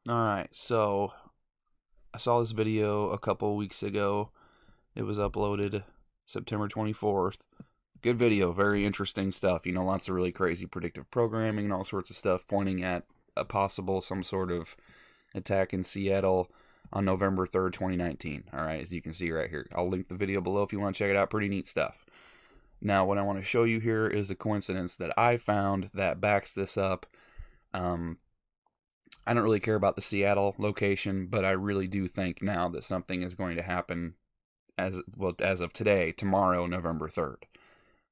Alright, so I saw this video a couple weeks ago. It was uploaded September 24th. Good video, very interesting stuff. Lots of really crazy predictive programming and all sorts of stuff pointing at a possible some sort of attack in Seattle on November 3rd, 2019. Alright, as you can see right here. I'll link the video below if you want to check it out. Pretty neat stuff. Now, what I want to show you here is a coincidence that I found that backs this up. Um, I don't really care about the Seattle location, but I really do think now that something is going to happen as of today, tomorrow, November 3rd.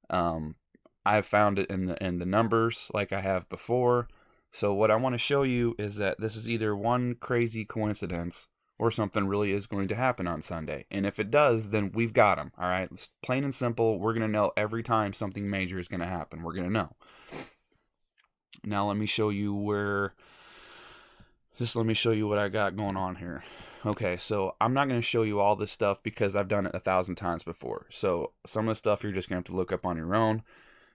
Um, I've found it in the numbers like I have before. So what I want to show you is that this is either one crazy coincidence or something really is going to happen on Sunday. And if it does, then we've got them. All right, it's plain and simple. We're going to know every time something major is going to happen. We're going to know. Now let me show you where let me show you what I got going on here. Okay, so I'm not going to show you all this stuff because I've done it 1,000 times before. So some of the stuff you're just going to have to look up on your own,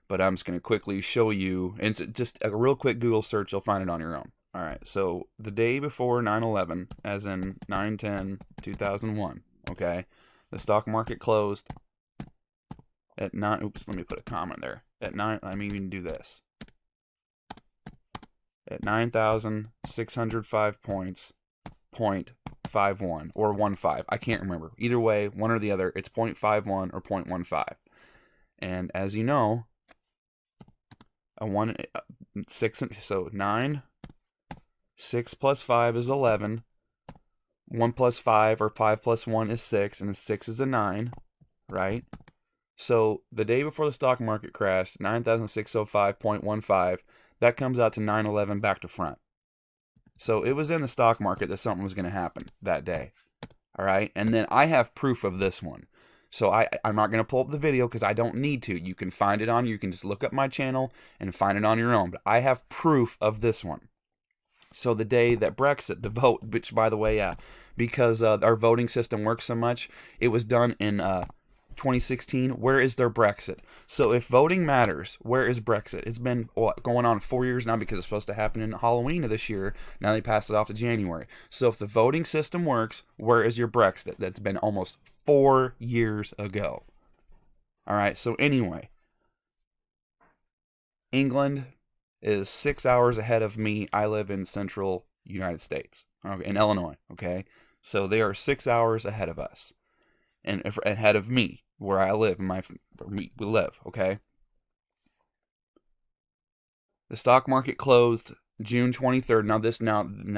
but I'm just going to quickly show you, and it's just a real quick Google search, you'll find it on your own. All right, so the day before 9/11, as in 9/10/2001, okay, the stock market closed at 9, oops, let me put a comma there. At 9, I mean, you can do this. At 9,605 points, 0.51 or 15. I can't remember. Either way, one or the other, it's 0.51 or 0.15. And as you know, a 1, 6, so 9, 6 plus 5 is 11. 1 plus 5 or 5 plus 1 is 6, and 6 is a 9, right? So the day before the stock market crashed, 9,605.15, that comes out to 9/11 back to front. So it was in the stock market that something was going to happen that day. All right. And then I have proof of this one. So I'm not going to pull up the video because I don't need to. You can find it on, you can just look up my channel and find it on your own. But I have proof of this one. So the day that Brexit, the vote, which by the way, because our voting system works so much, it was done in 2016. Where is their Brexit? So if voting matters, where is Brexit? It's been going on 4 years now because it's supposed to happen in Halloween of this year. Now they passed it off to January. So if the voting system works, where is your Brexit? That's been almost 4 years ago. All right. So anyway, England is 6 hours ahead of me. I live in central United States, okay, in Illinois. Okay. So they are 6 hours ahead of us and ahead of me where I live. We live. Okay. The stock market closed June 23rd. Now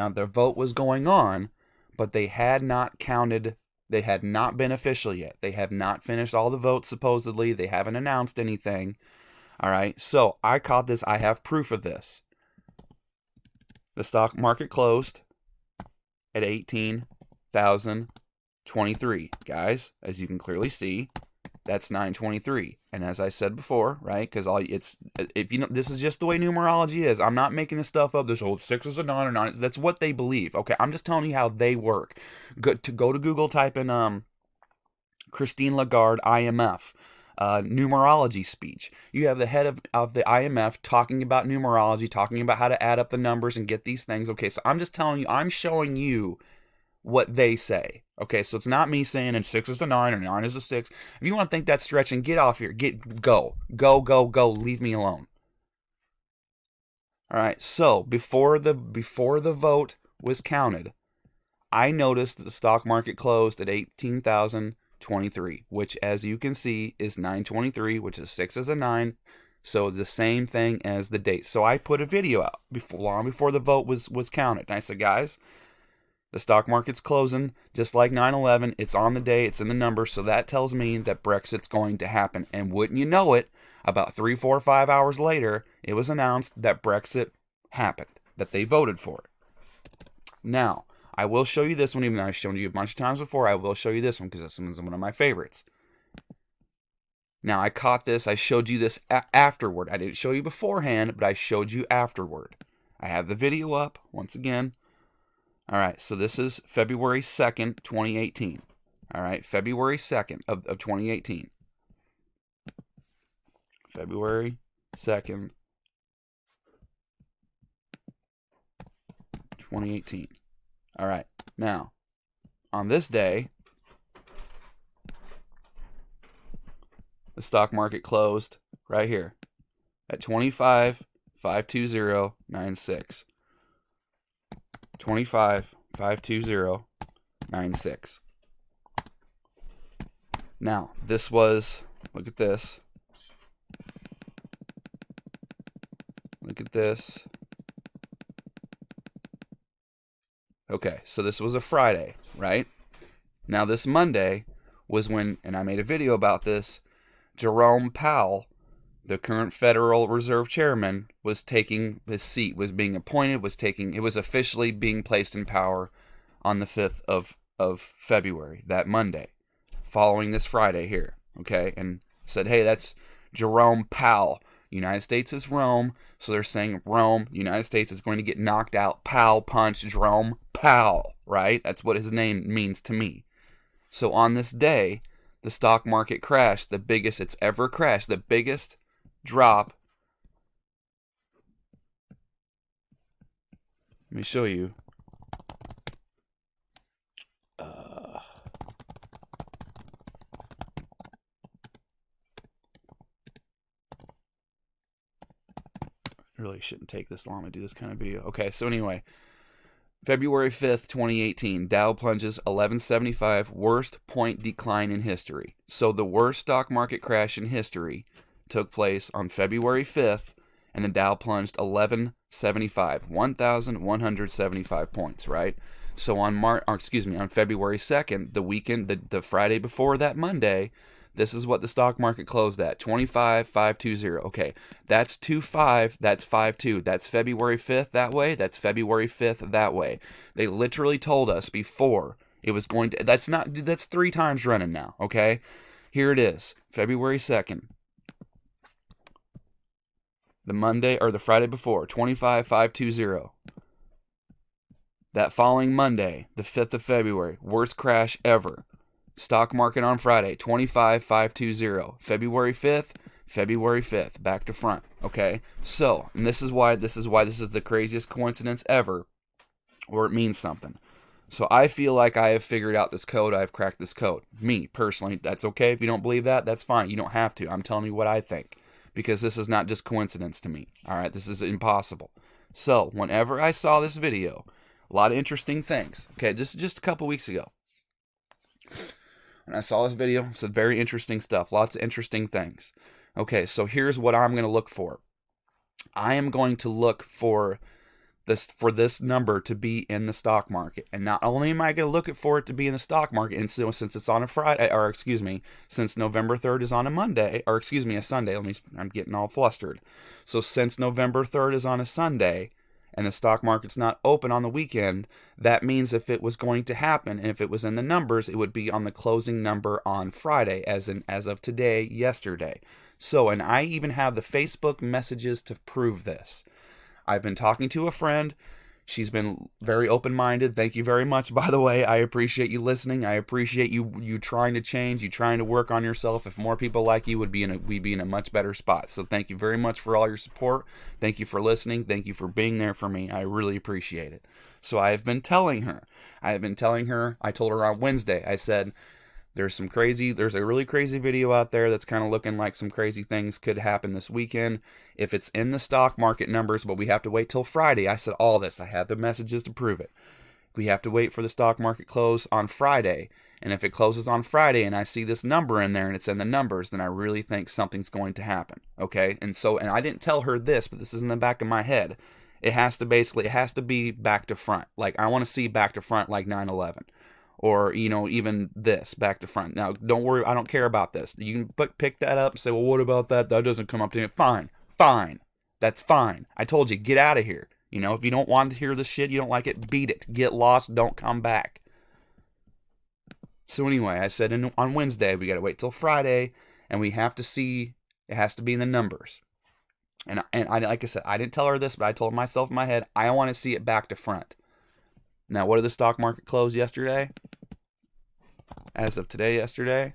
the vote was going on, but they had not counted. They had not been official yet. They have not finished all the votes supposedly. They haven't announced anything. All right. So I caught this. I have proof of this. The stock market closed at 18,023. Guys, as you can clearly see, that's 923. And as I said before, right? Because if you know, this is just the way numerology is. I'm not making this stuff up. This old 6 is a 9 or 9. That's what they believe. Okay, I'm just telling you how they work. Go to Google, type in Christine Lagarde IMF. Numerology speech. You have the head of the IMF talking about numerology, talking about how to add up the numbers and get these things. Okay, so I'm just telling you, I'm showing you what they say. Okay, so it's not me saying and 6 is the 9 or 9 is the 6. If you want to think that's stretching, get off here. Go. Leave me alone. All right. So before the vote was counted, I noticed that the stock market closed at 18,023, which, as you can see, is 923, which is 6 as a 9. So the same thing as the date. So I put a video out long before the vote was counted. And I said, guys, the stock market's closing just like 9/11. It's on the day. It's in the numbers. So that tells me that Brexit's going to happen. And wouldn't you know it, about 3, 4, 5 hours later, it was announced that Brexit happened, that they voted for it. Now, I will show you this one, even though I've shown you a bunch of times before. I will show you this one because this one's one of my favorites. Now, I caught this. I showed you this afterward. I didn't show you beforehand, but I showed you afterward. I have the video up once again. All right, so this is February 2nd, 2018. All right, February 2nd of 2018. February 2nd, 2018. All right. Now, on this day, the stock market closed right here at 25,520.96. 25,520.96. Now, this was, look at this. Look at this. Okay, so this was a Friday, right? Now, this Monday was when, and I made a video about this, Jerome Powell, the current Federal Reserve Chairman, was taking his seat, was being appointed, it was officially being placed in power on the 5th of February, that Monday, following this Friday here, okay? And said, hey, that's Jerome Powell. United States is Rome, so they're saying Rome, United States is going to get knocked out. Powell punch Jerome Powell, right? That's what his name means to me. So on this day, the stock market crashed, the biggest it's ever crashed, the biggest drop. Let me show you. Really shouldn't take this long to do this kind of video. Okay, so anyway, February 5th, 2018, Dow plunges 1175, worst point decline in history. So the worst stock market crash in history took place on February 5th, and the Dow plunged 1175, 1,175 points, right? So on February 2nd, the weekend, the Friday before that Monday, this is what the stock market closed at, 25,520. Okay, that's 25, that's 52. That's February 5th that way, that's February 5th that way. They literally told us before it was going to, that's 3 times running now, okay? Here it is, February 2nd. The Monday, or the Friday before, 25,520. That following Monday, the 5th of February, worst crash ever. Stock market on Friday, 25,520. February 5th, back to front. Okay? So, and this is why this is the craziest coincidence ever, or it means something. So I feel like I have figured out this code, I've cracked this code. Me, personally, that's okay. If you don't believe that, that's fine. You don't have to. I'm telling you what I think. Because this is not just coincidence to me. Alright? This is impossible. So, whenever I saw this video, a lot of interesting things. Okay, just a couple weeks ago. When I saw this video, some very interesting stuff. Lots of interesting things. Okay, so here's what I'm going to look for. I am going to look for this number to be in the stock market. And not only am I going to look for it to be in the stock market, and so since it's on a Friday, or excuse me, since November 3rd is on a Monday, or excuse me, a Sunday, I'm getting all flustered. So since November 3rd is on a Sunday, and the stock market's not open on the weekend, that means if it was going to happen, and if it was in the numbers, it would be on the closing number on Friday, as of today, yesterday. So, and I even have the Facebook messages to prove this. I've been talking to a friend. She's been very open-minded. Thank you very much, by the way. I appreciate you listening. I appreciate you trying to change, you trying to work on yourself. If more people like you, we'd be in a much better spot. So thank you very much for all your support. Thank you for listening. Thank you for being there for me. I really appreciate it. So I have been telling her. I told her on Wednesday, I said, there's a really crazy video out there that's kind of looking like some crazy things could happen this weekend. If it's in the stock market numbers, but we have to wait till Friday. I said all this. I have the messages to prove it. We have to wait for the stock market close on Friday. And if it closes on Friday and I see this number in there and it's in the numbers, then I really think something's going to happen. Okay? And I didn't tell her this, but this is in the back of my head. It has to be back to front. Like, I want to see back to front like 9/11. Or, even this, back to front. Now, don't worry, I don't care about this. You can pick that up and say, well, what about that? That doesn't come up to me. Fine. That's fine. I told you, get out of here. If you don't want to hear this shit, you don't like it, beat it. Get lost, don't come back. So anyway, I said on Wednesday, we got to wait till Friday, and we have to see, it has to be in the numbers. And I, like I said, I didn't tell her this, but I told myself in my head, I want to see it back to front. Now, what did the stock market close yesterday? As of today, yesterday,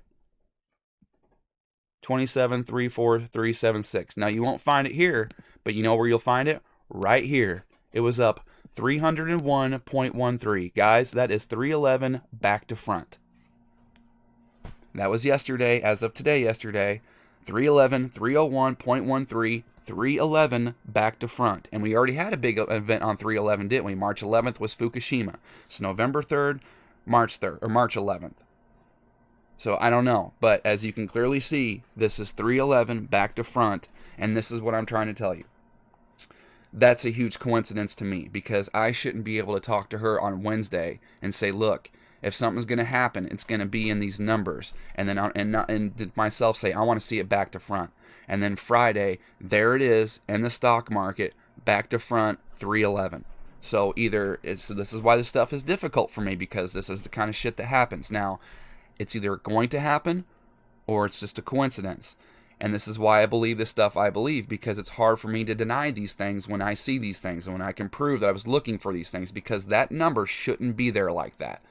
27,34376. Now, you won't find it here, but you know where you'll find it? Right here. It was up 301.13. Guys, that is 311 back to front. That was yesterday. As of today, yesterday, 311, 301.13, 311 back to front. And we already had a big event on 311, didn't we? March 11th was Fukushima. It's November 3rd, March 3rd, or March 11th. So I don't know, but as you can clearly see, this is 311 back to front, and this is what I'm trying to tell you. That's a huge coincidence to me, because I shouldn't be able to talk to her on Wednesday and say, look, if something's going to happen, it's going to be in these numbers, and then and myself say, I want to see it back to front. And then Friday, there it is in the stock market, back to front, 311. So this is why this stuff is difficult for me, because this is the kind of shit that happens. Now, it's either going to happen or it's just a coincidence. And this is why I believe this stuff I believe, because it's hard for me to deny these things when I see these things and when I can prove that I was looking for these things, because that number shouldn't be there like that.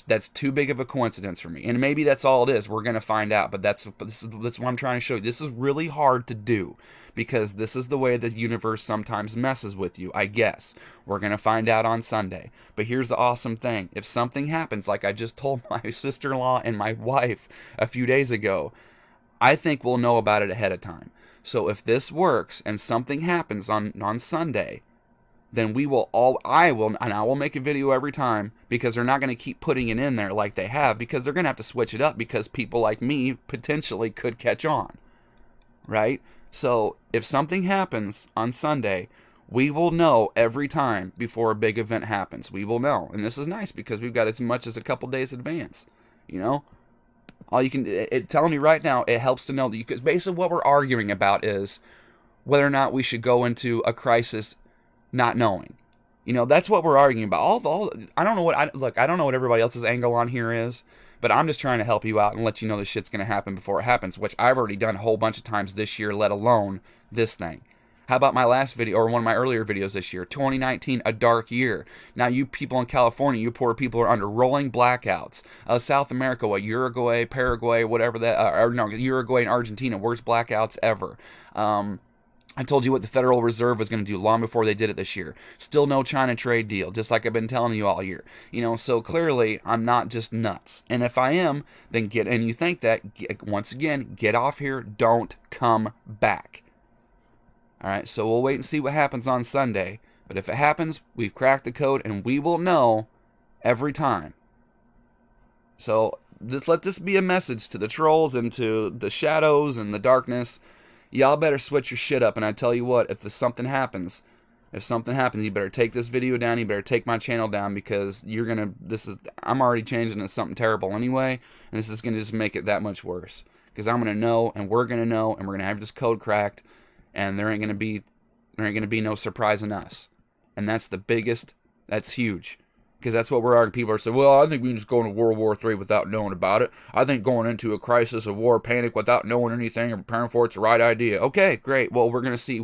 That's too big of a coincidence for me. And maybe that's all it is. We're going to find out. But that's what I'm trying to show you. This is really hard to do, because this is the way the universe sometimes messes with you, I guess. We're going to find out on Sunday. But here's the awesome thing. If something happens, like I just told my sister-in-law and my wife a few days ago, I think we'll know about it ahead of time. So if this works and something happens on Sunday, then I will make a video every time, because they're not going to keep putting it in there like they have, because they're going to have to switch it up, because people like me potentially could catch on, right? So if something happens on Sunday, we will know every time before a big event happens. We will know. And this is nice, because we've got as much as a couple days in advance, you know? Telling me right now, it helps to know that because basically what we're arguing about is whether or not we should go into a crisis not knowing. You know, that's what we're arguing about. I don't know what everybody else's angle on here is, but I'm just trying to help you out and let you know this shit's going to happen before it happens, which I've already done a whole bunch of times this year, let alone this thing. How about my last video, or one of my earlier videos this year, 2019, a dark year. Now you people in California, you poor people are under rolling blackouts. South America, Uruguay, Paraguay, whatever that, Uruguay and Argentina, worst blackouts ever. I told you what the Federal Reserve was going to do long before they did it this year. Still no China trade deal, just like I've been telling you all year. You know, so clearly I'm not just nuts. And if I am, then and you think that, once again, get off here, don't come back. All right, so we'll wait and see what happens on Sunday. But if it happens, we've cracked the code, and we will know every time. So let this be a message to the trolls and to the shadows and the darkness. Y'all better switch your shit up. And I tell you what, if something happens, you better take this video down. You better take my channel down, because I'm already changing to something terrible anyway, and this is gonna just make it that much worse. Because I'm gonna know, and we're gonna know, and we're gonna have this code cracked. And there ain't gonna be no surprise in us, and that's huge, because that's what we're arguing. People are saying, well, I think we can just go into World War III without knowing about it. I think going into a crisis of war, panic without knowing anything or preparing for it's the right idea. Okay, great. Well, we're gonna see.